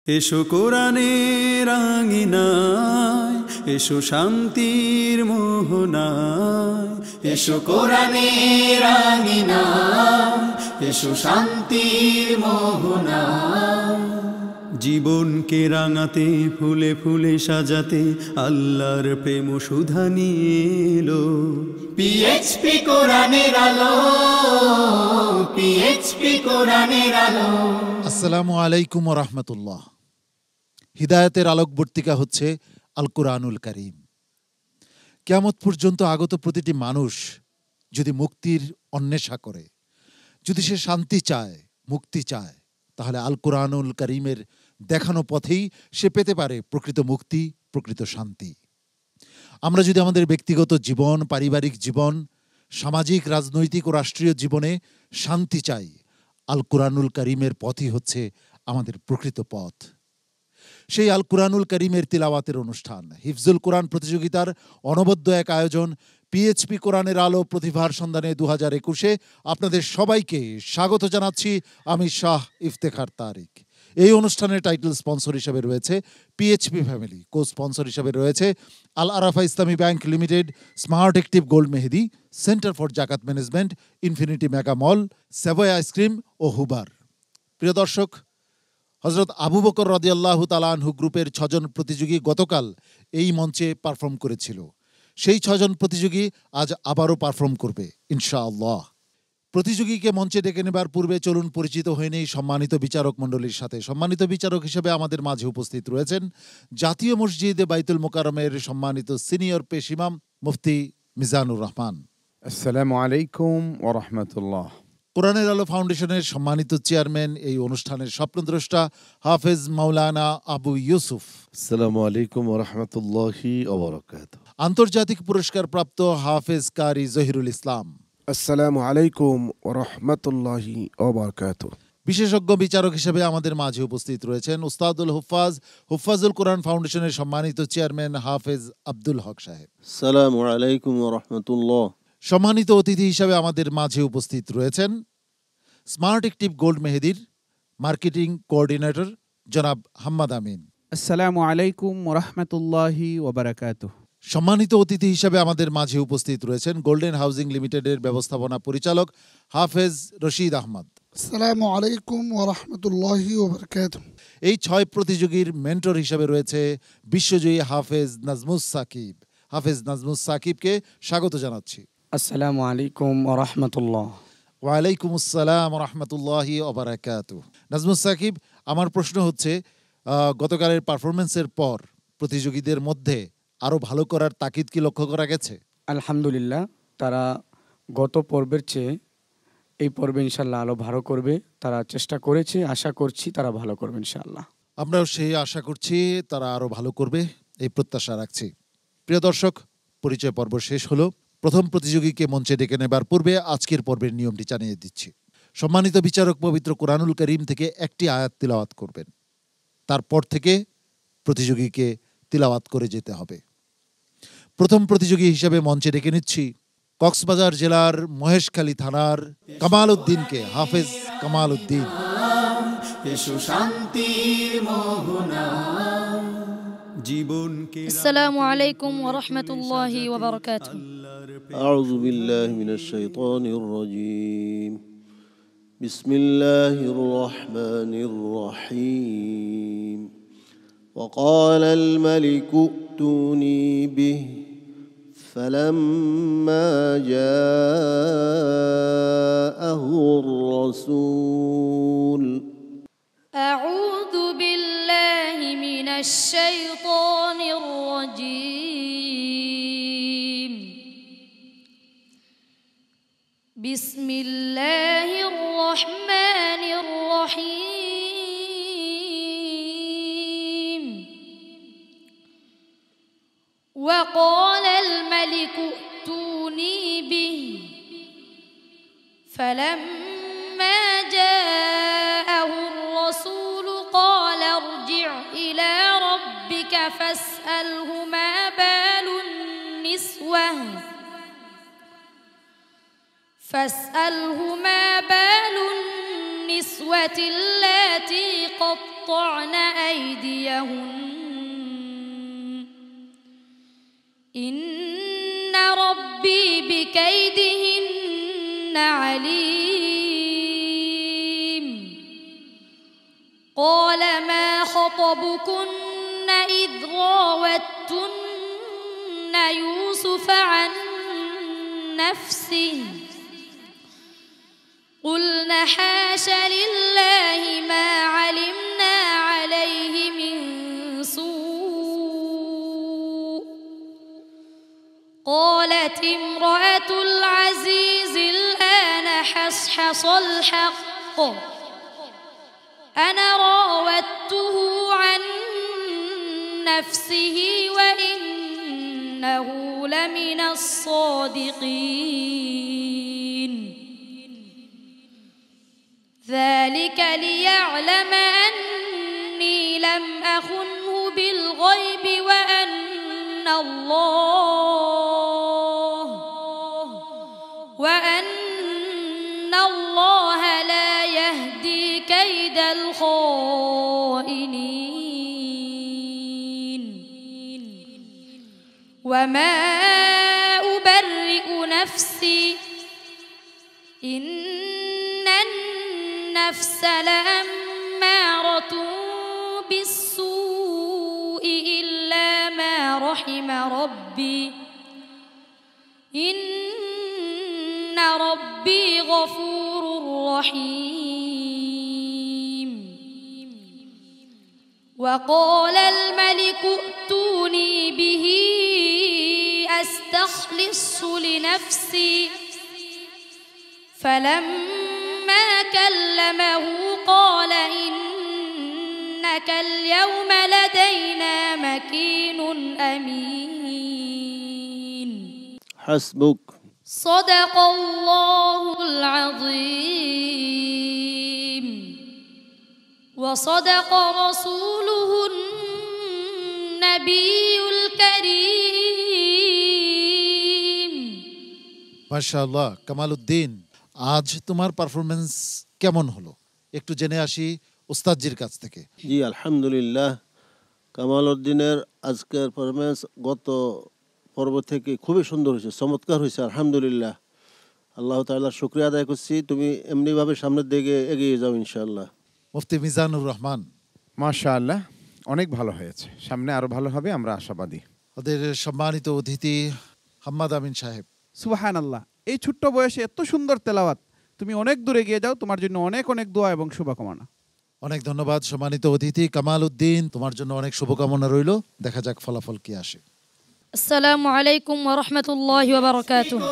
এসো কোরআনের আঙিনায়, এসো শান্তির মোহনায়। এসো কোরআনের আঙিনায়, এসো শান্তির মোহনায়। জীবনকে রাঙাতে, ফুলে ফুলে সাজাতে আল্লাহর প্রেম সুধা নিয়ে এলো পিএইচপি কোরআনের আলো, পিএইচপি কোরআনের আলো। আসসালামু আলাইকুম ওয়া রাহমাতুল্লাহ। হিদায়াতের আলোকবর্তিকা হচ্ছে আল কুরআনুল কারীম। কিয়ামত পর্যন্ত আগত প্রতিটি মানুষ যদি মুক্তির অন্বেষা করে, যদি সে শান্তি চায়, মুক্তি চায়, তাহলে আল কুরআনুল কারীমের দেখানো পথেই সে পেতে পারে প্রকৃত মুক্তি, প্রকৃত শান্তি। আমরা যদি আমাদের ব্যক্তিগত জীবন, পারিবারিক জীবন, সামাজিক, রাজনৈতিক ও রাষ্ট্রীয় জীবনে শান্তি চাই, আল কুরআনুল কারীমের পথই হচ্ছে আমাদের প্রকৃত পথ। সেই আল কুরআনুল কারীমের তিলাওয়াতের অনুষ্ঠান, হিফজুল কোরআন প্রতিযোগিতার অনবদ্য এক আয়োজন পিএইচপি কোরআনের আলো প্রতিভার সন্ধানে 2021-এ আপনাদের সবাইকে স্বাগত জানাচ্ছি। আমি শাহ ইফতেখার তারিক। এই অনুষ্ঠানের টাইটেল স্পন্সর হিসেবে রয়েছে পিএইচপি ফ্যামিলি, কো স্পন্সর হিসেবে রয়েছে আল আরাফা ইসলামী bank limited, smart active gold Mehedi, centre for জাকাত ম্যানেজমেন্ট, ইনফিনিটি মেগা মল, সেভয় আইসক্রিম ও হুবার। প্রিয় দর্শক, হযরত আবু বকর রাদিয়াল্লাহু তাআলা আনহু গ্রুপের 6 জন প্রতিযোগী গতকাল এই মঞ্চে পারফর্ম করেছিল। সেই 6 জন প্রতিযোগী আজ আবারও পারফর্ম করবে ইনশাআল্লাহ। প্রতিযোগীকে মঞ্চে ডেকে নেবার পূর্বে চলুন পরিচিত হয়ে নেই সম্মানিত বিচারক মণ্ডলীর সাথে। সম্মানিত বিচারক হিসেবে আমাদের মাঝে উপস্থিত রয়েছেন জাতীয় মসজিদ বাইতুল মোকাররমের সম্মানিত সিনিয়র পেশ ইমাম মুফতি মিজানুর রহমান। আসসালামু আলাইকুম ওয়া রাহমাতুল্লাহ। কোরআনের আলো ফাউন্ডেশনের সম্মানিত চেয়ারম্যান, এই অনুষ্ঠানের স্বপ্নদ্রষ্টা হাফেজ মাওলানা আবু ইউসুফ। আসসালামু আলাইকুম ওয়া রাহমাতুল্লাহি ওয়া বারাকাতুহু। আন্তর্জাতিক পুরস্কার প্রাপ্ত হাফেজ কারি জহিরুল ইসলাম। আসসালামু আলাইকুম ওয়া রাহমাতুল্লাহি ওয়া বারাকাতুহু। বিশেষজ্ঞ বিচারক হিসেবে আমাদের মাঝে উপস্থিত রয়েছেন উস্তাদুল হুফাজুল কোরআন ফাউন্ডেশনের সম্মানিত চেয়ারম্যান হাফেজ আব্দুল হক সাহেব। আসসালামু আলাইকুম ওয়া রাহমাতুল্লাহ। সম্মানিত অতিথি হিসেবে আমাদের মাঝে উপস্থিত রয়েছেন স্মার্ট অ্যাক্টিভ গোল্ড মেহেদির মার্কেটিং কোঅর্ডিনেটর জনাব হাম্মাদ আমিন। আসসালামু আলাইকুম ওয়া রাহমাতুল্লাহি ওয়া বারাকাতুহু। সম্মানিত অতিথি হিসেবে আমাদের মাঝে উপস্থিত রয়েছেন গোল্ডেন হাউজিং লিমিটেডের ব্যবস্থাপনা পরিচালক হাফেজ রশিদ আহমদ। আসসালামু আলাইকুম ওয়া রাহমাতুল্লাহি ওয়া বারাকাতুহু। এই 6 প্রতিযোগীর মেন্টর হিসেবে রয়েছে বিশ্বজয়ী হাফেজ নাজমুস সাকিব। হাফেজ নাজমুস সাকিবকে স্বাগত জানাচ্ছি। আসসালামু আলাইকুম ওয়া রাহমাতুল্লাহ। ওয়া আলাইকুম আসসালাম ওয়া রাহমাতুল্লাহি ওয়া বারাকাতুহু। নাজমুস সাকিব, আমার প্রশ্ন হচ্ছে, গতকালের পারফরমেন্সের পর প্রতিযোগীদের মধ্যে আরো ভালো করার তাকিদ কি লক্ষ্য করা গেছে? আলহামদুলিল্লাহ, তারা গত পর্বের চেয়ে এই পর্বে ইনশাআল্লাহ আরো ভালো করবে। তারা চেষ্টা করেছে, আশা করছি তারা ভালো করবে ইনশাআল্লাহ। আমরাও সেই আশা করছি তারা আরো ভালো করবে, এই প্রত্যাশা রাখছি। প্রিয় দর্শক, পরিচয় পর্ব শেষ হলো। প্রথম প্রতিযোগীকে মঞ্চে ডেকে নেবার পূর্বে আজকের পর্বের নিয়মটি জানিয়ে দিচ্ছি। সম্মানিত বিচারক পবিত্র কোরআনুল কারীম থেকে একটি আয়াত তিলাওয়াত করবেন, তারপর থেকে প্রতিযোগীকে তিলাওয়াত করে যেতে হবে। প্রথম প্রতিযোগী হিসেবে মঞ্চে ডেকে নিচ্ছি কক্সবাজার জেলার মহেশখালী থানার কামাল উদ্দিনকে। হাফেজ কামাল উদ্দিন। এসো শান্তির মোহনায়, জীবনকে। আসসালামু আলাইকুম ওয়া রাহমাতুল্লাহি ওয়া বারাকাতুহু। আউযু বিল্লাহি মিনাশ শাইতানির রাজীম। বিসমিল্লাহির রহমানির রহিম। وقال الملك ائتوني به فلما جاءه الرسول أعوذ بالله من الشيطان الرجيم. بسم الله الرحمن الرحيم. وقال الملك ائتوني به فلما جاءه الرسول قال ارجع إلى ربك فاسأله ما بال النسوة اللاتي قطعن يقطعن أيديهن إن ربي بكيدهن عليم قال ما خطبكن إذ راوتن يوسف عن نفسه قلنا حاش لله ما علمنا عليه من سوء قالت امرأة العزيز الآن حصحص الحق أنا راودته عن نفسه وإنه لمن الصادقين ذلك ليعلم أني لم أخنه بالغيب وأن الله لا يهدي كيد الخائنين وما أبرئ نفسي إن النفس لأمارة بالسوء إلا ما رحم ربي إن ربي غفور رحيم وقال الملك ائتوني به أستخلصه لنفسي فلما كلمه قال إنك اليوم لدينا مكين أمين حسبك. صدق الله العظيم وصدق رسوله النبي الكريم মাশাআল্লাহ কামালউদ্দিন, আজ তোমার পারফরমেন্স কেমন হলো একটু জেনে আসি উস্তাদজির কাছ থেকে। জি আলহামদুলিল্লাহ, কামালউদ্দিনের আজকের পারফরমেন্স গত পর্ব থেকে খুবই সুন্দর হয়েছে, চমৎকার হয়েছে আলহামদুলিল্লাহ। আল্লাহ তাআলার শুকরিয়া আদায় করছি। তুমি এমনিভাবে সামনের দিকে এগিয়ে যাও ইনশাআল্লাহ। মুফতি মিজানুর রহমান, মাশাআল্লাহ, অনেক ভালো হয়েছে, সামনে আরো ভালো হবে, আমরা আশাবাদী। ওদের সম্মানিত অতিথি হাম্মাদ আমিন সাহেব। সুবহানাল্লাহ, এই ছোট্ট বয়সে এত সুন্দর তেলাওয়াত, তুমি অনেক দূরে গিয়ে যাও, তোমার জন্য অনেক অনেক দোয়া এবং শুভকামনা। অনেক ধন্যবাদ সম্মানিত অতিথি কামালউদ্দিন, তোমার জন্য অনেক শুভকামনা রইল। দেখা যাক ফলাফল কি আসে। আসসালামু আলাইকুম ওয়া রাহমাতুল্লাহি ওয়া বারাকাতুহু।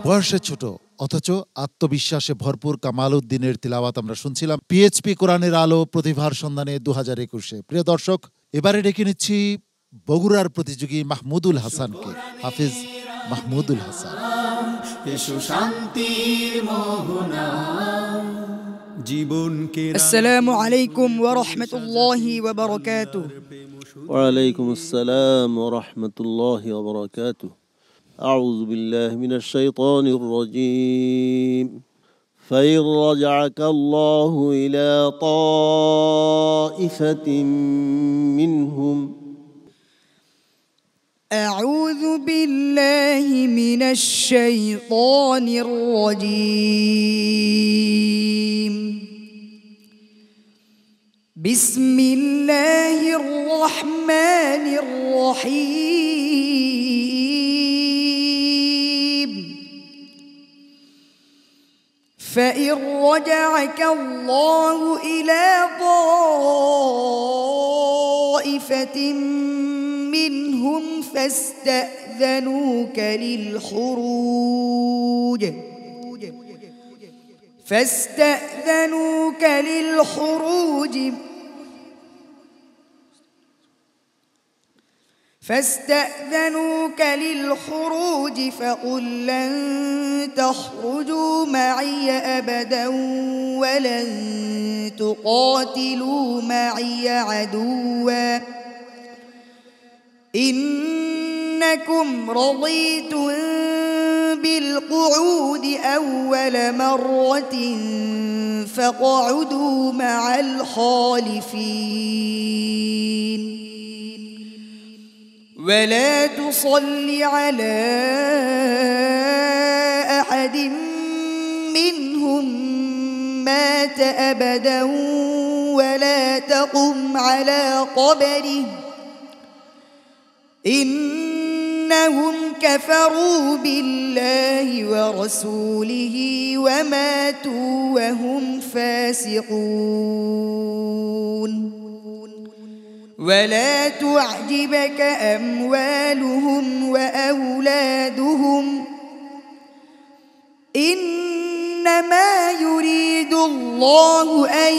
বয়সে ছোট অথচ আত্মবিশ্বাসে ভরপুর কামালউদ্দিনের তিলাওয়াত আমরা শুনছিলাম পিএইচপি কোরআনের আলো প্রতিভার সন্ধানে 2021-এ। প্রিয় দর্শক, এবারে ডেকে নিচ্ছি বগুড়ার প্রতিযোগী মাহমুদুল হাসানকে। হাফিজ মাহমুদুল হাসান। এসো শান্তির মোহনা জীবনকে। আসসালামু আলাইকুম ওয়া রাহমাতুল্লাহি ওয়া বারাকাতুহু। ওয়া আলাইকুমুস সালাম ওয়া রাহমাতুল্লাহি ওয়া বারাকাতুহু। আউযু বিল্লাহি মিনাশ শাইতানির রাজীম। فإن رجعك الله إلى طائفة منهم أعوذ بالله من الشيطان الرجيم. بسم الله الرحمن الرحيم. فإن رجعك الله إلى طائفة منهم فاستأذنوك للخروج فقل لن تخرجوا معي أبدا ولن تقاتلوا معي عدوا إنكم رضيتم بالقعود أول مرة فاقعدوا مع الخالفين ولا تصل على أحد منهم مات أبدا ولا تقم على قبره إنهم كفروا بالله ورسوله وماتوا وهم فاسقون ولا تعجبك أموالهم وأولادهم إنما يريد الله أن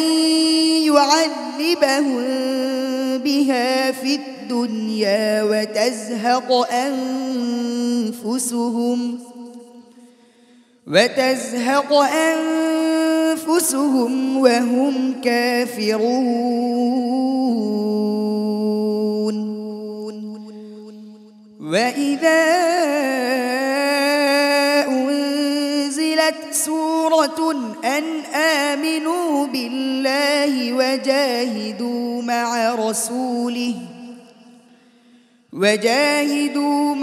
يعذبهم بها في الدنيا وتزهق أنفسهم وهم كافرون وإذا أنزلت سورة أن آمنوا بالله وجاهدوا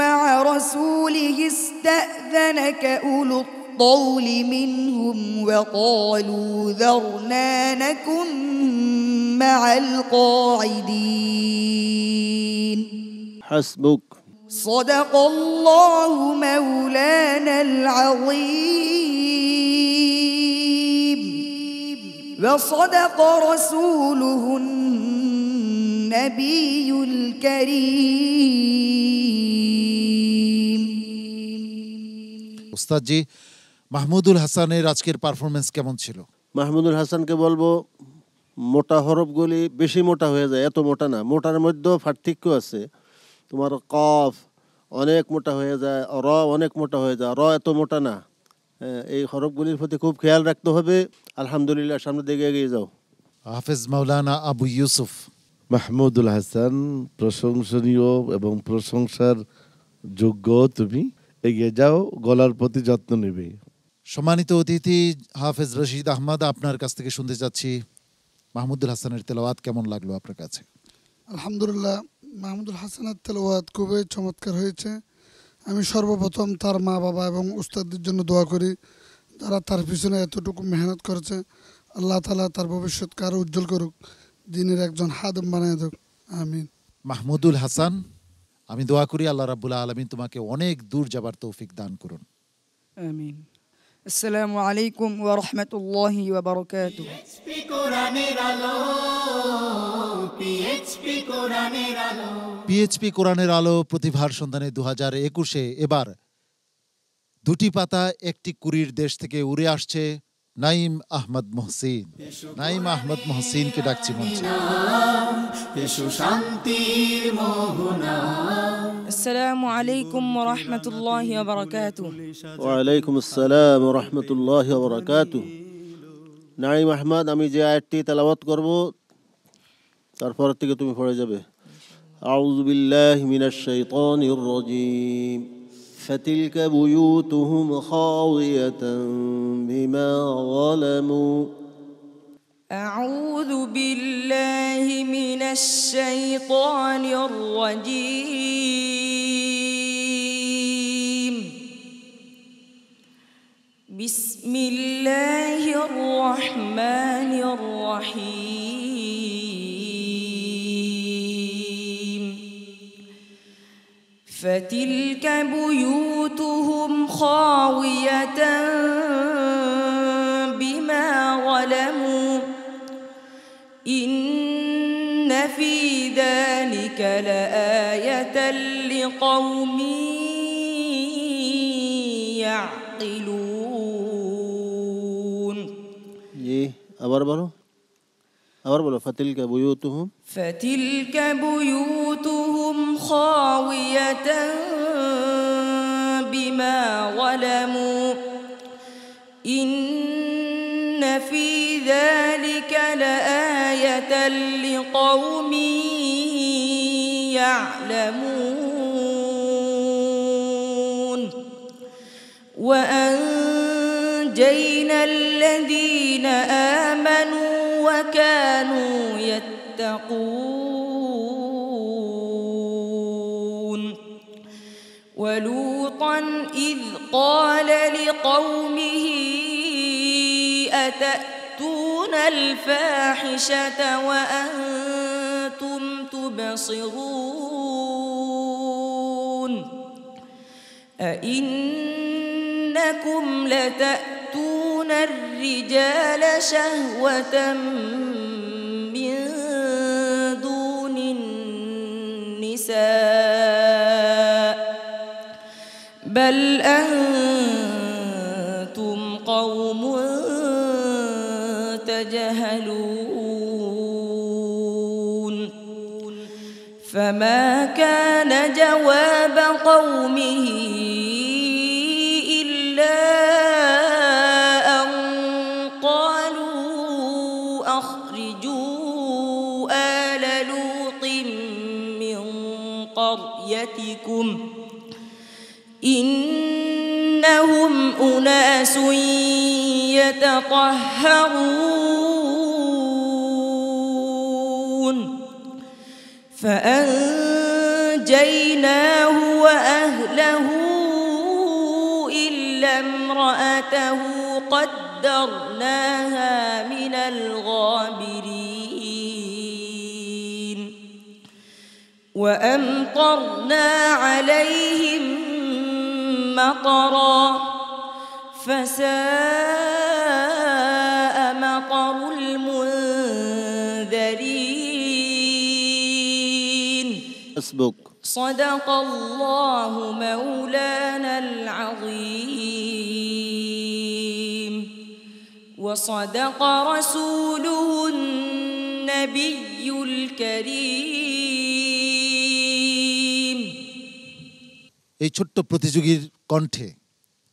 مع رسوله استأذنك أولو الطول منهم وقالوا ذرنا نكن مع القاعدين حسبك صدق الله مولانا العظيم وصدق رسوله النبي الكريم উস্তাদজি, মাহমুদুল হাসানের আজকের পারফরমেন্স কেমন ছিল? মাহমুদুল হাসানকে বলবো, মোটা হরফগুলি বেশি মোটা হয়ে যায়, এত মোটা না, মোটার মধ্যেও পার্থক্য আছে। তোমার কফ অনেক মোটা হয়ে যায়, র অনেক মোটা হয়ে যায়, র এত মোটা না। এই হরফগুলির প্রতি খুব খেয়াল রাখতে হবে। আলহামদুলিল্লাহ, সামনের দিকে এগিয়ে যাও। হাফেজ মাওলানা আবু ইউসুফ। মাহমুদুল হাসান, প্রশংসনীয় এবং প্রশংসার যোগ্য। তুমি এগিয়ে যাও, গলার প্রতি যত্ন নেবে। সম্মানিত অতিথি হাফেজ রশিদ আহমদ, আপনার কাছ থেকে শুনতে চাচ্ছি মাহমুদুল হাসানের তেলাওয়াত কেমন লাগলো আপনার কাছে? আলহামদুলিল্লাহ, মাহমুদুল হাসানের তেলাওয়াত খুবই চমৎকার হয়েছে। আমি সর্বপ্রথম তার মা বাবা এবং উস্তাদদের জন্য দোয়া করি, যারা তার পিছনে এতটুকু মেহনত করেছে। আল্লাহ তাআলা তার ভবিষ্যৎকে আরও উজ্জ্বল করুক, দিনের একজন হাদম বানিয়ে দেখ। আমিন। মাহমুদুল হাসান, আমি দোয়া করি আল্লাহ রাব্বুল আলামিন তোমাকে অনেক দূর যাবার তৌফিক দান করুন। আমিন। আসসালামু আলাইকুম ওয়া রাহমাতুল্লাহি ওয়া বারাকাতুহু। পিএইচপি কোরআনের আলো প্রতিভার সন্ধানে 2021-এ এবার দুটি পাতা একটি কুড়ির দেশ থেকে উড়ে আসছে নাইম আহমদ মহসিন। নাইম আহমদ মহসিনকে ডাকছি মঞ্চে। আসসালামু আলাইকুম ওয়া রাহমাতুল্লাহি ওয়া বারাকাতুহু। ওয়া আলাইকুম আসসালাম ওয়া রাহমাতুল্লাহি ওয়া বারাকাতুহু। নাইম আহমদ, আমি যে আয়াতটি তেলাওয়াত করব তারপর থেকে তুমি পড়ে যাবে। আউযু বিল্লাহি মিনাশ শাইতানির রাজীম। فتلك بيوتهم خاوية بما ظلموا. أعوذ بالله من الشيطان الرجيم. بسم الله الرحمن الرحيم. فتلك بيوتهم خاوية بما ظلموا إن في ذلك لآية لقوم يعقلون. আবার বলো فتلك بيوتهم. فتلك بيوتهم خاوية بما ظلموا إن في ذلك لآية لقوم يعلمون. وأنجينا الذين آمنوا وكانوا يتقون ولوطا إذ قال لقومه أتأتون الفاحشة وأنتم تبصرون أئنكم لتأتون الرجال شهوة من دون النساء بل أنتم قوم تجهلون فما كان جواب قومه إلا أن قالوا أخرجوا آل لوط من قريتكم إنهم أناس يتطهرون فأنجيناه وأهله إلا امرأته قدرناها من الغابرين وأمطرنا عليهم مطرا فساء مطر المنذرين حسبك. صدق الله مولانا العظيم وصدق رسوله النبي الكريم. এই ছোট্ট প্রতিযোগীর কণ্ঠে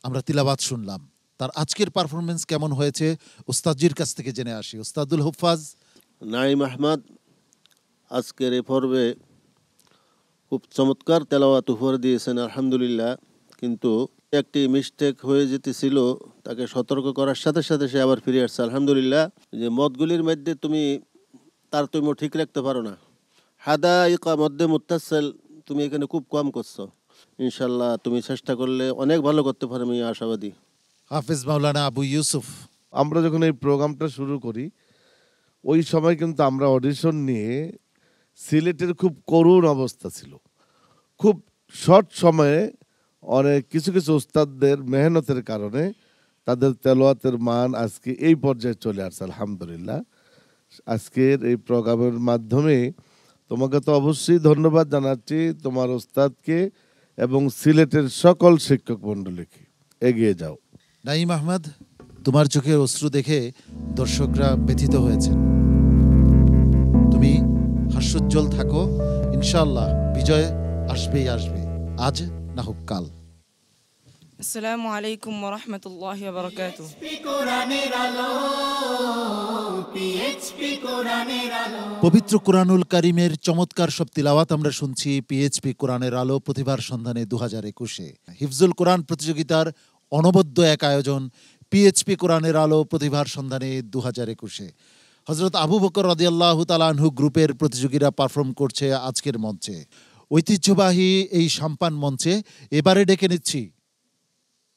আমরা তিলাওয়াত শুনলাম। তার আজকের পারফরমেন্স কেমন হয়েছে উস্তাদজির কাছ থেকে জেনে আসি। উস্তাদুল হুফাজ নাইম আহমদ আজকের এই পর্বে খুব চমৎকার তেলাওয়াত উপহার দিয়েছেন আলহামদুলিল্লাহ, কিন্তু একটি মিস্টেক হয়ে যেতেছিল, তাকে সতর্ক করার সাথে সাথে সে আবার ফিরে আসছে আলহামদুলিল্লাহ। যে মদগুলির মধ্যে তুমি তারতম্য ঠিক রাখতে পারো না, হাদাইকা মধ্যে মুত্তাসিল তুমি এখানে খুব কম করছো। ইনশাল্লাহ তুমি চেষ্টা করলে অনেক ভালো করতে পারো, আমি আশাবাদী। হাফেজ মাওলানা আবু ইউসুফ, আমরা যখন এই প্রোগ্রামটা শুরু করি ওই সময় কিন্তু আমরা অডিশন নিয়ে সিলেটের খুব করুণ অবস্থা ছিল। খুব শর্ট সময়ে অনেক কিছু কিছু উস্তাদদের মেহনতের কারণে তাদের তেলাওয়াতের মান আজকে এই পর্যায়ে চলে আসছে আলহামদুলিল্লাহ। আজকের এই প্রোগ্রামের মাধ্যমে তোমাকে তো অবশ্যই ধন্যবাদ জানাচ্ছি, তোমার উস্তাদকে এবং সিলেটের সকল শিক্ষক মণ্ডলীকে। এগিয়ে যাও। নাইম আহমদ, তোমার চোখের অশ্রু দেখে দর্শকরা ব্যথিত হয়েছেন। তুমি হাস্যোজ্জ্বল থাকো, ইনশাআল্লাহ বিজয় আসবেই আসবে, আজ না হোক কাল। আসসালামু আলাইকুম ওয়া রাহমাতুল্লাহি ওয়া বারাকাতুহু। পবিত্র কোরআনুল কারিমের চমৎকার সব তিলাওয়াত আমরা শুনছি পিএইচপি কোরআনের আলো প্রতিভার সন্ধানে 2021-এ। হিফজুল কোরআন প্রতিযোগিতার অনবদ্য এক আয়োজন পিএইচপি কোরআনের আলো প্রতিভার সন্ধানে 2021-এ। হযরত আবু বকর রাদিয়াল্লাহু তাআলা আনহু গ্রুপের প্রতিযোগীরা পারফর্ম করছে আজকের মঞ্চে। ঐতিহ্যবাহী এই সাম্পান মঞ্চে এবারে ডেকে নিচ্ছি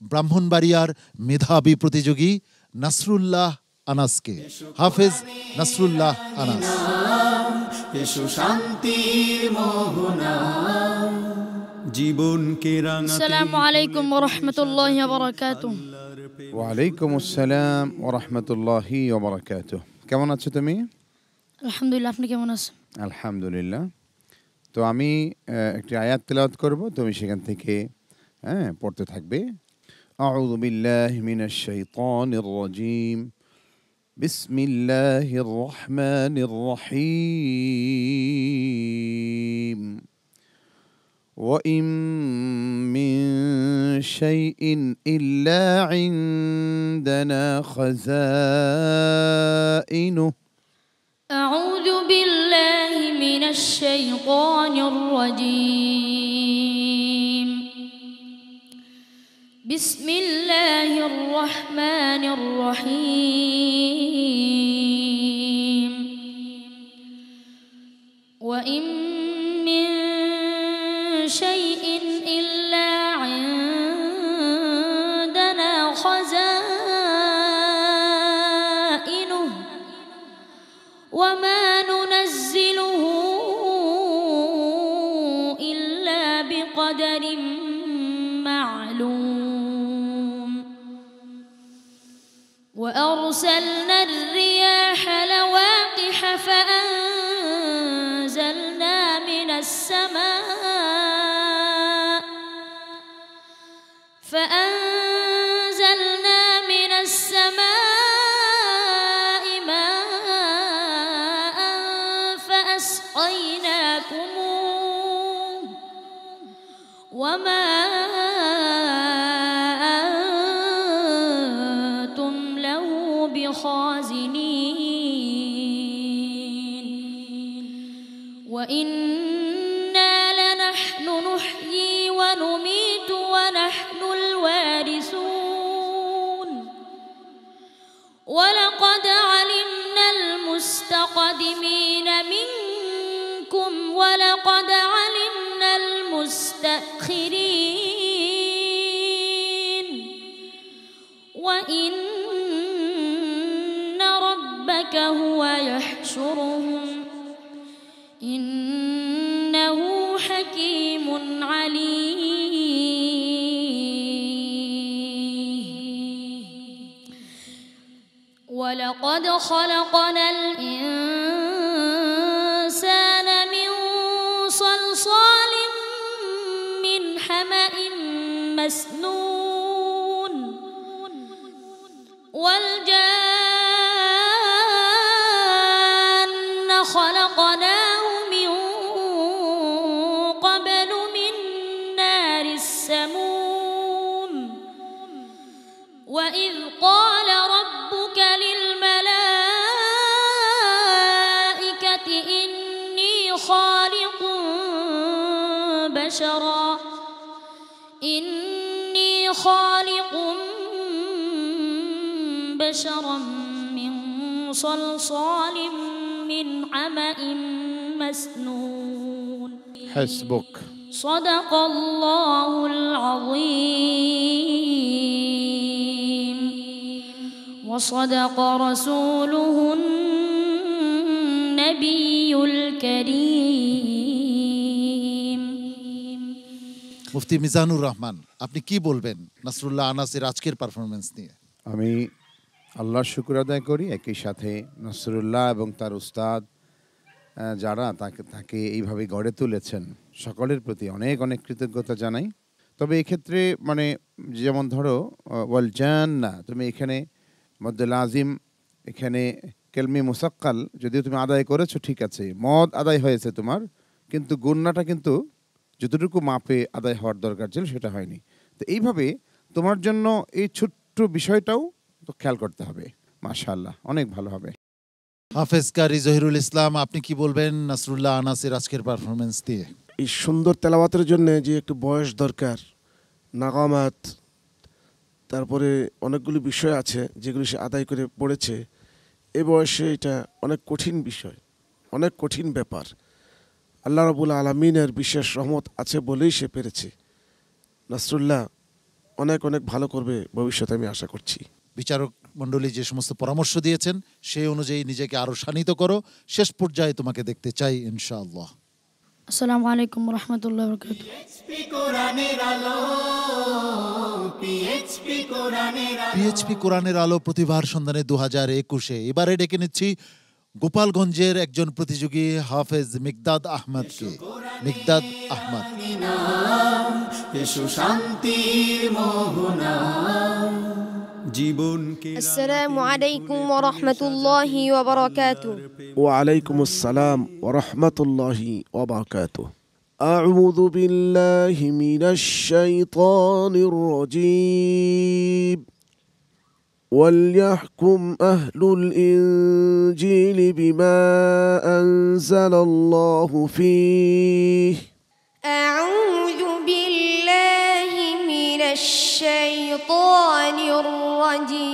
ব্রাহ্মণবাড়িয়ার মেধাবী প্রতিযোগী নাসরুল্লাহ আনাসকে। হাফেজ নাসরুল্লাহ আনাস। এসো শান্তির মোহনা জীবনকে রাঙাতে। আসসালামু আলাইকুম ওয়া রাহমাতুল্লাহি ওয়া বারাকাতুহু। ওয়ালাইকুম আসসালাম ওয়া রাহমাতুল্লাহি ওয়া বারাকাতুহু। কেমন আছো তুমি? আলহামদুলিল্লাহ, আপনি কেমন আছেন? আলহামদুলিল্লাহ। তো আমি একটি আয়াত তেলাওয়াত করব, তুমি সেখান থেকে পড়তে থাকবে। আউযু বিল্লাহি মিনাশ শাইতানির রাজীম। বিসমিল্লাহির রহমানির রহিম। وإن من شيء إلا عندنا خزائنه. أعوذ بالله من الشيطان الرجيم. بسم الله الرحمن الرحيم وإن من شيء إلا عندنا خزائنه وما ننزله إلا بقدر معلوم وأرسلنا الرياح لواقح فأنزلنا من السماء ماء فأسقيناكموه وما أنتم له بخازنين وإنا لنحن نحيي ونميت ونحن الوارثون ولقد علمنا المستقدمين منكم ولقد علمنا المستأخرين وإن ربك هو يحشرهم إنه حكيم عليم ولقد خلقنا الإنسان من صلصال من حمأ مسنون والجان خلقناه من قبل من نار السموم وإذ قال ربك للملائكة إني خالق بشرا من صلصال من حمأ مسنون حسبك صدق الله العظيم وصدق رسوله النبي الكريم মুফতি মিজানুর রহমান, আপনি কি বলবেন নাসরুল্লাহ আনাসের আজকের পারফরমেন্স নিয়ে? আমি আল্লাহর শুকর আদায় করি, একই সাথে নাসরুল্লাহ এবং তার উস্তাদ যারা তাকে এইভাবে গড়ে তুলেছেন সকলের প্রতি অনেক অনেক কৃতজ্ঞতা জানাই। তবে এক্ষেত্রে মানে যেমন ধরো ওয়াল জান্নাহ, তুমি এখানে মদ্দুল আজিম, এখানে কেলমি মুসাক্কাল যদিও তুমি আদায় করেছো ঠিক আছে, মদ আদায় হয়েছে তোমার, কিন্তু গুন্নাটা কিন্তু যতটুকু মাপে আদায় হওয়ার দরকার ছিল সেটা হয়নি। তো এইভাবে তোমার জন্য এই ছোট্ট বিষয়টাও তো খেয়াল করতে হবে। মাশাআল্লাহ, অনেক ভালো হবে। হাফেজ কারি জহিরুল ইসলাম, আপনি কি বলবেন নাসরুল্লাহ আনাসের আজকের পারফরমেন্স দিয়ে? এই সুন্দর তেলাওয়াতের জন্য যে একটু বয়স দরকার, নাগামাত, তারপরে অনেকগুলি বিষয় আছে যেগুলি সে আদায় করে পড়েছে। এ বয়সে এটা অনেক কঠিন বিষয়, অনেক কঠিন ব্যাপার। আল্লাহ রাব্বুল আলামিনের বিশেষ রহমত আছে বলেই সে পেরেছে। নাসরুল্লাহ অনেক অনেক ভালো করবে ভবিষ্যতে, আমি আশা করছি। বিচারক মণ্ডলী যে সমস্ত পরামর্শ দিয়েছেন সেই অনুযায়ী নিজেকে আরো শানিত করো। শেষ পর্যায়ে তোমাকে দেখতে চাই ইনশাআল্লাহ। আসসালামু আলাইকুম ওয়া রাহমাতুল্লাহি ওয়া বারাকাতুহু। পিএইচপি কোরআনের আলো প্রতিভার সন্ধানে 2021-এ এবারে ডেকে নিচ্ছি গোপালগঞ্জের একজন প্রতিযোগী হাফেজ মিকদাদ আহমদকে। মিকদাদ আহমদ, শান্তির মোহনা জীবনকে। আসসালামু আলাইকুম ওয়া রাহমাতুল্লাহি ওয়া বারাকাতুহু। ওয়া আলাইকুমুস সালাম ওয়া রাহমাতুল্লাহি ওয়া বারাকাতুহু। আউযু বিল্লাহি মিনাশ শাইতানির রাজীম। وليحكم أهل الإنجيل بما أنزل الله فيه. أعوذ بالله من الشيطان الشيطان الرجيم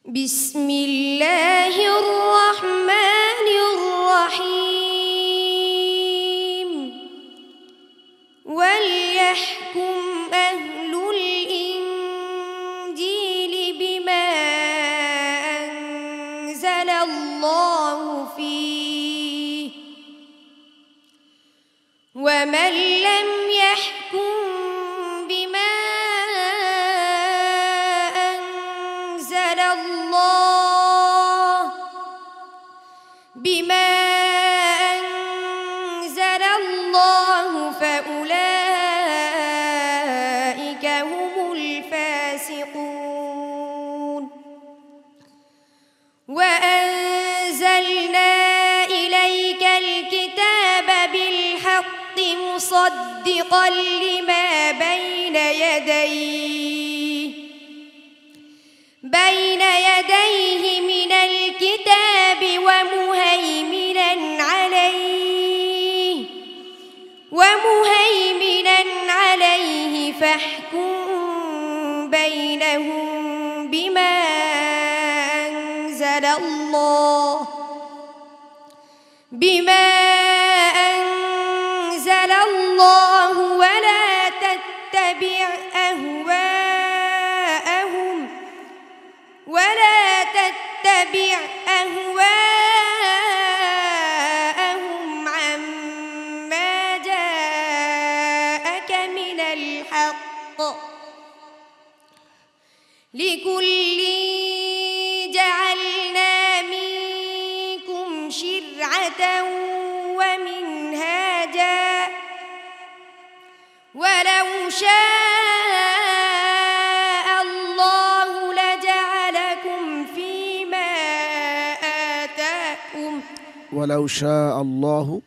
بسم الله الرحمن الرحيم وليحكم أهل الإنجيل بما أنزل الله فيه ومن لم يحكم بما أنزل الله فأولئك هم الفاسقون وأنزلنا إليك الكتاب بالحق مصدقا لما بين يديه من الكتاب ومهيمنا عليه فاحكم بينهم بما أنزل الله ولا تتبع أهواءهم عما جاءك من الحق لكل جعلنا منكم شرعة ومنهاجا ولو شاء الله لجعلكم فيما آتاكم ولو شاء الله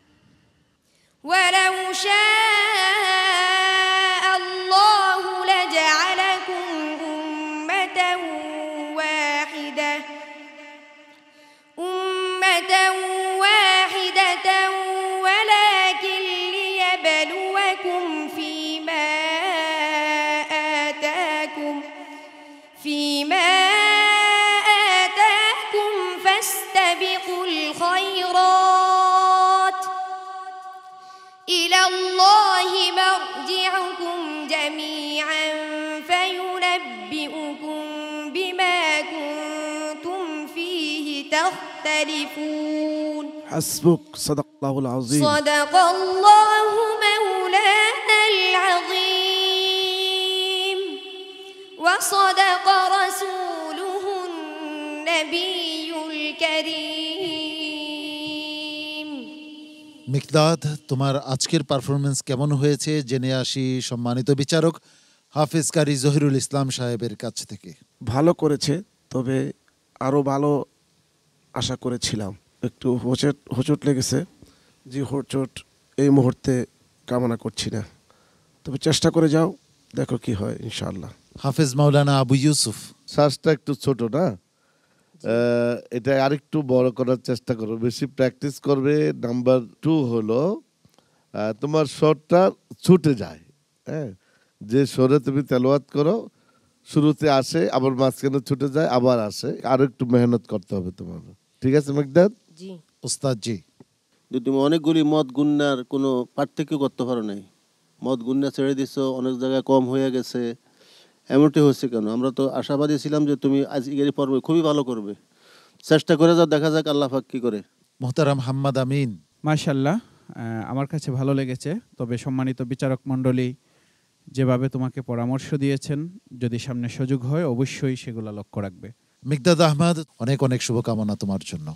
لجعلكم أمة واحدة ولكن ليبلوكم فيما آتاكم فاستبقوا الخيرات إلى الله مرجعكم جميعا فينبئكم بما كنتم فيه تختلفون حسبك صدق الله العظيم صدق الله مولانا العظيم وصدق رسوله النبي الكريم মিকদাদ, তোমার আজকের পারফরমেন্স কেমন হয়েছে জেনে আসি সম্মানিত বিচারক হাফেজ কারি জহিরুল ইসলাম সাহেবের কাছ থেকে। ভালো করেছে, তবে আরও ভালো আশা করেছিলাম। একটু হোঁচট লেগেছে, যে হোঁচট এই মুহূর্তে কামনা করছি না, তবে চেষ্টা করে যাও, দেখো কি হয় ইনশাআল্লাহ। হাফেজ মাওলানা আবু ইউসুফ, শ্বাসটা একটু ছোট না, এটা আরেকটু বড় করার চেষ্টা করো, বেশি প্র্যাকটিস করবে। নাম্বার 2 হলো তোমার স্বরটা ছুটে যায়। হ্যাঁ, যে স্বরে তুমি তেলাওয়াত করো শুরুতে আসে, আবার মাঝখানে ছুটে যায়, আবার আসে, আরো একটু মেহনত করতে হবে তোমার। ঠিক আছে মিকদাদ? জি ওস্তাদ জি। তুমি অনেকগুলি মদ গুন্নার কোনো পার্থক্য করতে পারো নাই, মদ গুন্না ছেড়ে দিছো, অনেক জায়গায় কম হয়ে গেছে, এমনটি হচ্ছে কেন? আমরা তো আশাবাদী ছিলাম যে তুমি আজকের পর্বে খুবই ভালো করবে। চেষ্টা করে যাও, দেখা যাক আল্লাহ পাক কি করে। মোহতারাম হাম্মাদ আমিন, মাশাআল্লাহ, আমার কাছে ভালো লেগেছে। তবে সম্মানিত বিচারক মণ্ডলী যেভাবে তোমাকে পরামর্শ দিয়েছেন, যদি সামনে সুযোগ হয় অবশ্যই সেগুলো লক্ষ্য রাখবে। মিকদাদ আহমদ, অনেক অনেক শুভকামনা তোমার জন্য।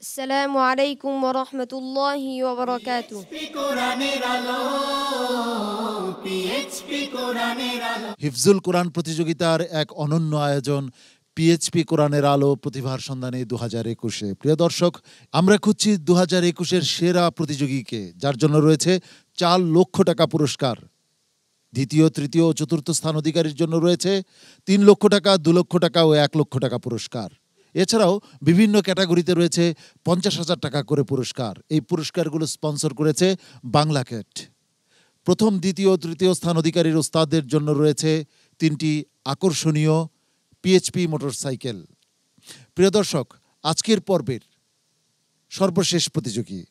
আসসালামু আলাইকুম ওয়া রাহমাতুল্লাহি ওয়া বারাকাতুহু। হিফজুল কোরআন প্রতিযোগিতার এক অনন্য আয়োজন পিএইচপি কোরআনের আলো প্রতিভার সন্ধানে 2021-এ। প্রিয় দর্শক, আমরা খুঁজছি 2021-এর সেরা প্রতিযোগীকে, যার জন্য রয়েছে 4 লক্ষ টাকা পুরস্কার। দ্বিতীয়, তৃতীয় ও চতুর্থ স্থান অধিকারীর জন্য রয়েছে 3 লক্ষ টাকা, 2 লক্ষ টাকা ও 1 লক্ষ টাকা পুরস্কার। এছাড়াও বিভিন্ন ক্যাটাগরিতে রয়েছে 50,000 টাকা করে পুরস্কার। এই পুরস্কারগুলো স্পন্সর করেছে বাংলা ক্যাট। প্রথম, দ্বিতীয়, তৃতীয় স্থান অধিকারীর ওস্তাদদের জন্য রয়েছে 3টি আকর্ষণীয় পিএইচপি মোটরসাইকেল। প্রিয় দর্শক, আজকের পর্বের সর্বশেষ প্রতিযোগী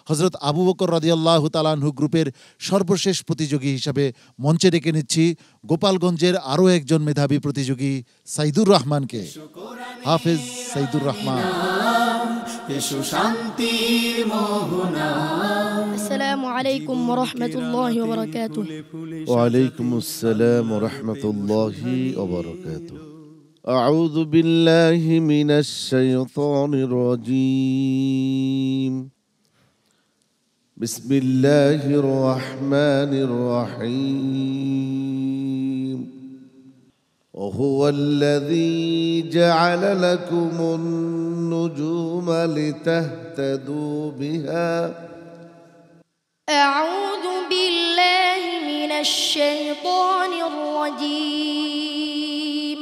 হযরত আবু বকর রাদিয়াল্লাহু তাআলা আনহু গ্রুপের সর্বশেষ প্রতিযোগী হিসাবে মঞ্চে ডেকে নিচ্ছি গোপালগঞ্জের আরও একজন মেধাবী প্রতিযোগী সাইদুর রহমানকে। হাফেজ সাইদুর রহমান। এসো শান্তির মোহনা। আসসালামু আলাইকুম ওয়া রাহমাতুল্লাহি ওয়া বারাকাতুহু। ওয়া আলাইকুমুস সালাম ওয়া রাহমাতুল্লাহি ওয়া বারাকাতুহু। আউযু বিল্লাহি মিনাশ শাইতানির রাজীম। বিসমিল্লাহির রহমানির রহিম। وهو الذي جعل لكم النجوم لتهتدوا بها. أعوذ بالله من الشيطان الرجيم.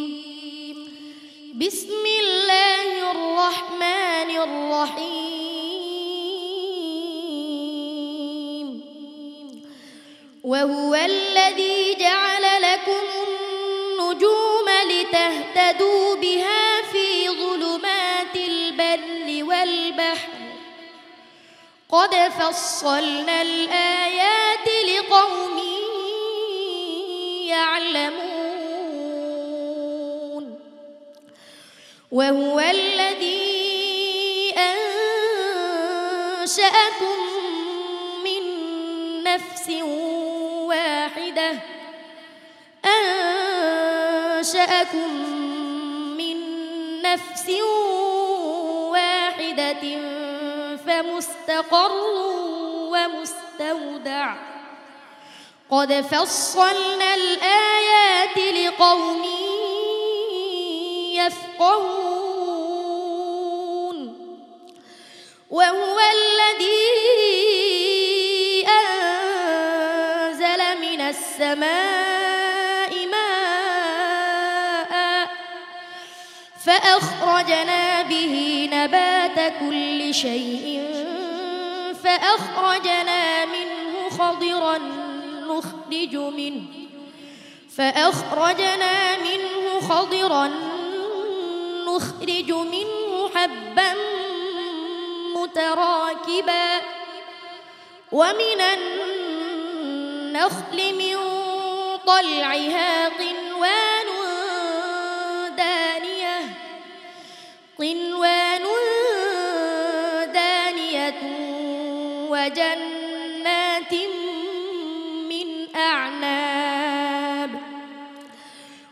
بسم الله الرحمن الرحيم. وهو الذي جعل لكم النجوم لتهتدوا بها في ظلمات البر والبحر. قد فصلنا الآيات لقوم يعلمون. وهو الذي أنشأكم من نفس واحدة فمستقر ومستودع. قد فصلنا الآيات لقوم يفقهون. وهو الذي أنزل من السماء ماء فأخرجنا به نبات كل شيء فأخرجنا منه خضرا نخرج منه حبا متراكبا. ومن النخل من طلعها قنوان دانية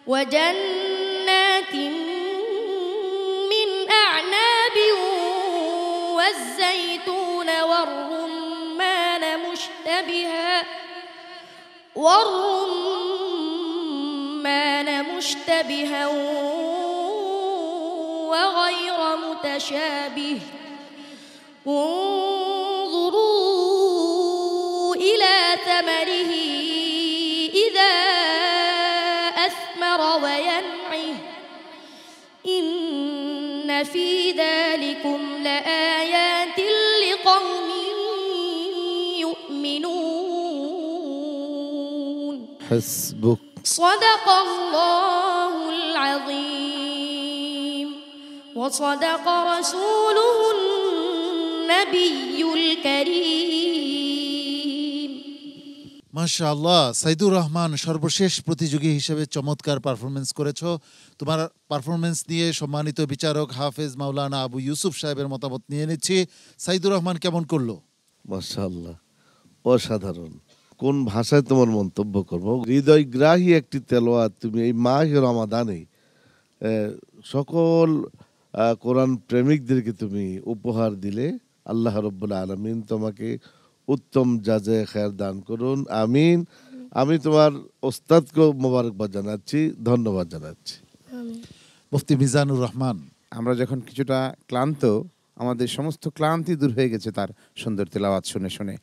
وجنات من أعناب والزيتون والرمان مشتبها وغير متشابه. انظروا إلى ثمره إذا أثمر وينعه إن في ذلكم لآيات لقوم يؤمنون. حسبك. صدق الله العظيم وصدق رسوله النبي الكريم. মাশাআল্লাহ, সাইদুর রহমান সর্বশেষ প্রতিযোগী হিসেবে চমৎকার পারফরমেন্স করেছো। তোমার পারফরমেন্স নিয়ে সম্মানিত বিচারক হাফেজ মাওলানা আবু ইউসুফ সাহেবের মতামত নিয়ে নিচ্ছি। সাইদুর রহমান কেমন করলো? মাশাআল্লাহ, অসাধারণ। কোন ভাষায় তোমার মন্তব্য করবো? হৃদয়গ্রাহী একটি তেলাওয়াত তুমি এই মাহে রমাদানে সকল কোরআন প্রেমিকদেরকে তুমি উপহার দিলে। আল্লাহ রাব্বুল আলামিন তোমাকে উত্তম জাযায়ে খায়ের দান করুন, আমিন। আমি তোমার ওস্তাদকে মোবারকবাদ জানাচ্ছি, ধন্যবাদ জানাচ্ছি। মুফতি মিজানুর রহমান, আমরা যখন কিছুটা ক্লান্ত, আমাদের সমস্ত ক্লান্তি দূর হয়ে গেছে তার সুন্দর তেলাওয়াত শুনে শুনে।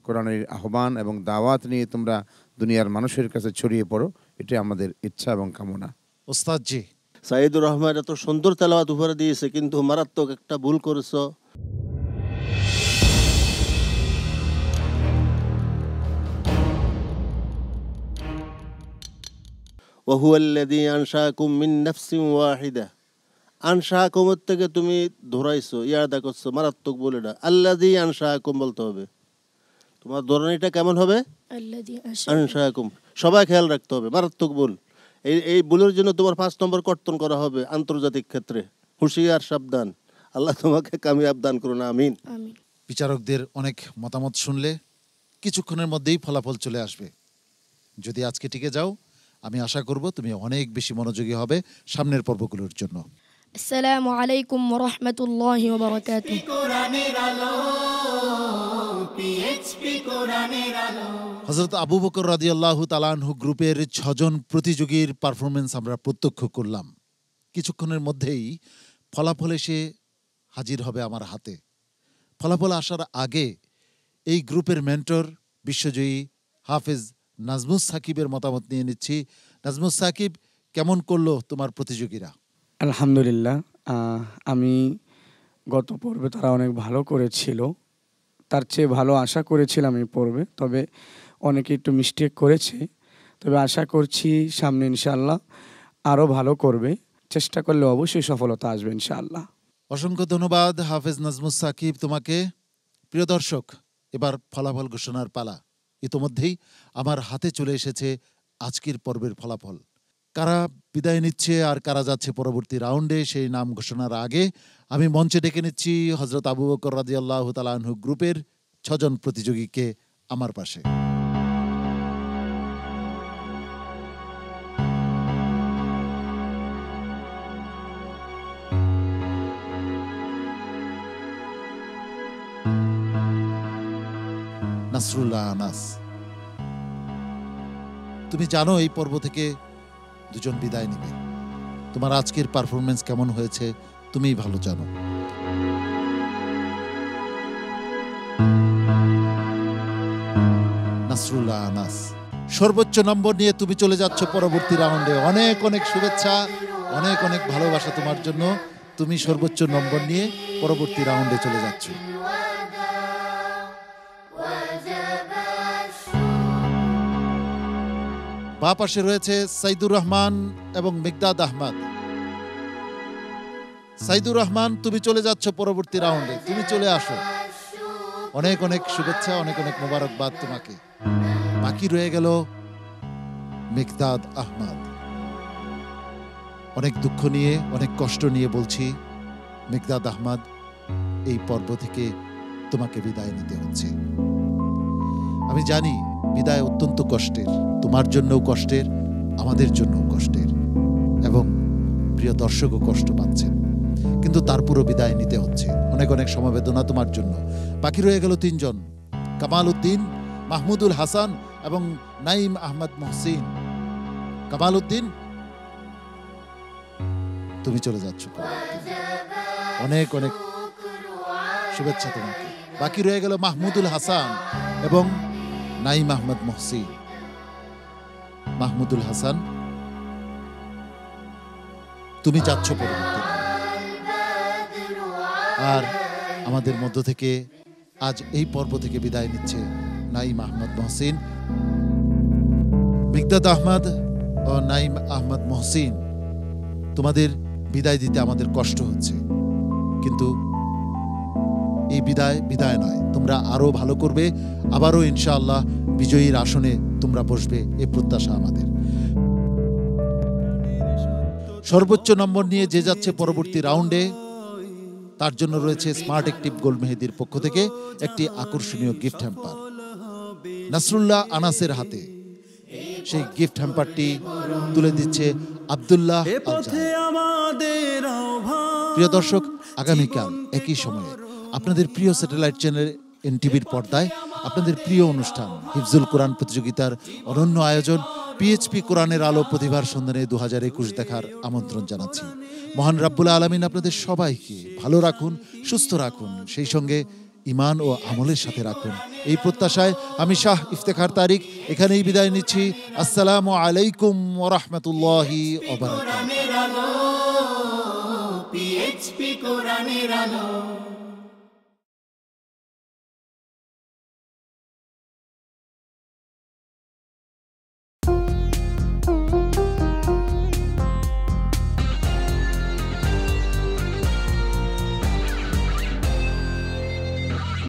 কোরআনের আহ্বান এবং দাওয়াত নিয়ে তোমরা দুনিয়ার মানুষের কাছে ছড়িয়ে পড়ো, এটাই আমাদের ইচ্ছা এবং কামনা। ওস্তাদ জি, সাইদুর রহমান এত সুন্দর তেলাওয়াত উপহার দিয়েছে, কিন্তু মারাত্মক একটা ভুল করেছো। ওয়া হুয়াল্লাযী আনশাকুম মিন নাফসিন ওয়াহিদা, আনশাকুমের থেকে তুমি ধরাইছো, ইয়াদা করছো, মারাত্মক বলে না, আল্লাযী আনশাকুম বলতে হবে। তোমার ধরনীটা কেমন হবে? আনশাকুম। সবাই খেয়াল রাখতে হবে, মারাত্মক ভুল। এই ভুলের জন্য তোমার 5 নম্বর কর্তন করা হবে আন্তর্জাতিক ক্ষেত্রে। হুঁশিয়ার, সাবধান। আল্লাহ তোমাকে কামিয়াব দান করুন, আমিন। বিচারকদের অনেক মতামত শুনলে কিছুক্ষণের মধ্যেই ফলাফল চলে আসবে। যদি আজকে টিকে যাও, আমি আশা করব তুমি অনেক বেশি মনোযোগী হবে সামনের পর্বগুলোর জন্য। আসসালামু আলাইকুম ওয়া রাহমাতুল্লাহি ওয়া বারাকাতুহু। হযরত আবু বকর রাদিয়াল্লাহু তাআলা আনহু গ্রুপের 6 জন প্রতিযোগীর পারফরমেন্স আমরা প্রত্যক্ষ করলাম। কিছুক্ষণের মধ্যেই ফলাফল এসে হাজির হবে আমার হাতে। ফলাফল আসার আগে এই গ্রুপের মেন্টর বিশ্বজয়ী হাফেজ নাজমুস সাকিবের মতামত নিয়ে নিচ্ছি। নাজমুস সাকিব, কেমন করলো তোমার প্রতিযোগীরা? আলহামদুলিল্লাহ, আমি গত পর্বে তারা অনেক ভালো করেছিল, তার চেয়ে ভালো আশা করেছিলাম এই পর্বে। তবে অনেকে একটু মিস্টেক করেছে, তবে আশা করছি সামনে ইনশাআল্লাহ আরও ভালো করবে। চেষ্টা করলে অবশ্যই সফলতা আসবে ইনশাআল্লাহ। অসংখ্য ধন্যবাদ হাফেজ নাজমুস সাকিব তোমাকে। প্রিয় দর্শক, এবার ফলাফল ঘোষণার পালা। ইতোমধ্যেই আমার হাতে চলে এসেছে আজকের পর্বের ফলাফল। কারা বিদায় নিচ্ছে আর কারা যাচ্ছে পরবর্তী রাউন্ডে, সেই নাম ঘোষণার আগে আমি মঞ্চে ডেকে নিচ্ছি হযরত আবু বকর রাদিয়াল্লাহু তাআলা আনহু গ্রুপের 6 জন প্রতিযোগীকে আমার পাশে। নাসরুল্লাহ আনাস, তুমি জানো এই পর্ব থেকে 2 জন বিদায় নেবে। তোমার আজকের পারফরমেন্স কেমন হয়েছে তুমিই ভালো জানো। নাসরুল্লাহ আনাস, সর্বোচ্চ নম্বর নিয়ে তুমি চলে যাচ্ছ পরবর্তী রাউন্ডে। অনেক অনেক শুভেচ্ছা, অনেক অনেক ভালোবাসা তোমার জন্য। তুমি সর্বোচ্চ নম্বর নিয়ে পরবর্তী রাউন্ডে চলে যাচ্ছ। বাঁ পাশে রয়েছে সাইদুর রহমান এবং মিকদাদ আহমদ। সাইদুর রহমান, তুমি চলে যাচ্ছ পরবর্তী রাউন্ডে, তুমি চলে আসো। অনেক অনেক শুভেচ্ছা, অনেক অনেক মোবারকবাদ তোমাকে। বাকি রয়ে গেল মিকদাদ আহমদ। অনেক দুঃখ নিয়ে, অনেক কষ্ট নিয়ে বলছি, মিকদাদ আহমদ, এই পর্ব থেকে তোমাকে বিদায় নিতে হচ্ছে। আমি জানি বিদায় অত্যন্ত কষ্টের, তোমার জন্যও কষ্টের, আমাদের জন্যও কষ্টের, এবং প্রিয় দর্শকও কষ্ট পাচ্ছেন, কিন্তু তারপরও বিদায় নিতে হচ্ছে। অনেক অনেক সমবেদনা তোমার জন্য। বাকি রয়ে গেল 3 জন, কামাল উদ্দিন, মাহমুদুল হাসান এবং নাইম আহমদ মহসিন। কামাল উদ্দিন, তুমি চলে যাচ্ছ। অনেক অনেক শুভেচ্ছা তোমাকে। বাকি রয়ে গেল মাহমুদুল হাসান এবং নাইম আহমদ মহসিন। মাহমুদুল হাসান, তুমি যাচ্ছ পরবর্তী। আর আমাদের মধ্য থেকে আজ এই পর্ব থেকে বিদায় নিচ্ছে নাইম আহমদ মহসিন। মিকদাদ আহমদ ও নাইম আহমদ মহসিন, তোমাদের বিদায় দিতে আমাদের কষ্ট হচ্ছে, কিন্তু এই বিদায় নয়, তোমরা আরো ভালো করবে, আবারও ইনশাআল্লাহ বিজয়ীর আসনে তোমরা বসবে, এই প্রত্যাশা আমাদের। সর্বোচ্চ নম্বর নিয়ে যে যাচ্ছে পরবর্তী রাউন্ডে, তার জন্য রয়েছে স্মার্ট অ্যাক্টিভ গোল্ড মেহেদির পক্ষ থেকে একটি আকর্ষণীয় গিফট হ্যাম্পার। নাসরুল্লাহ আনাসের হাতে সেই গিফট হ্যাম্পারটি তুলে দিচ্ছে আব্দুল্লাহ আল জাহাদ। প্রিয় দর্শক, আগামীকাল একই সময়ে আপনাদের প্রিয় স্যাটেলাইট চ্যানেল এনটিভির পর্দায় আপনাদের প্রিয় অনুষ্ঠান হিফজুল কোরআন প্রতিযোগিতার অনন্য আয়োজন পিএইচপি কোরআনের আলো প্রতিভার সন্ধানে 2021 দেখার আমন্ত্রণ জানাচ্ছি। মহান রাব্বুল আলামিন আপনাদের সবাইকে ভালো রাখুন, সুস্থ রাখুন, সেই সঙ্গে ঈমান ও আমলের সাথে রাখুন, এই প্রত্যাশায় আমি শাহ ইফতেখার তারিক এখানেই বিদায় নিচ্ছি। আসসালামু আলাইকুম ওয়া রাহমাতুল্লাহি ওয়া বারাকাতুহু। পিএইচপি কোরআনের আলো।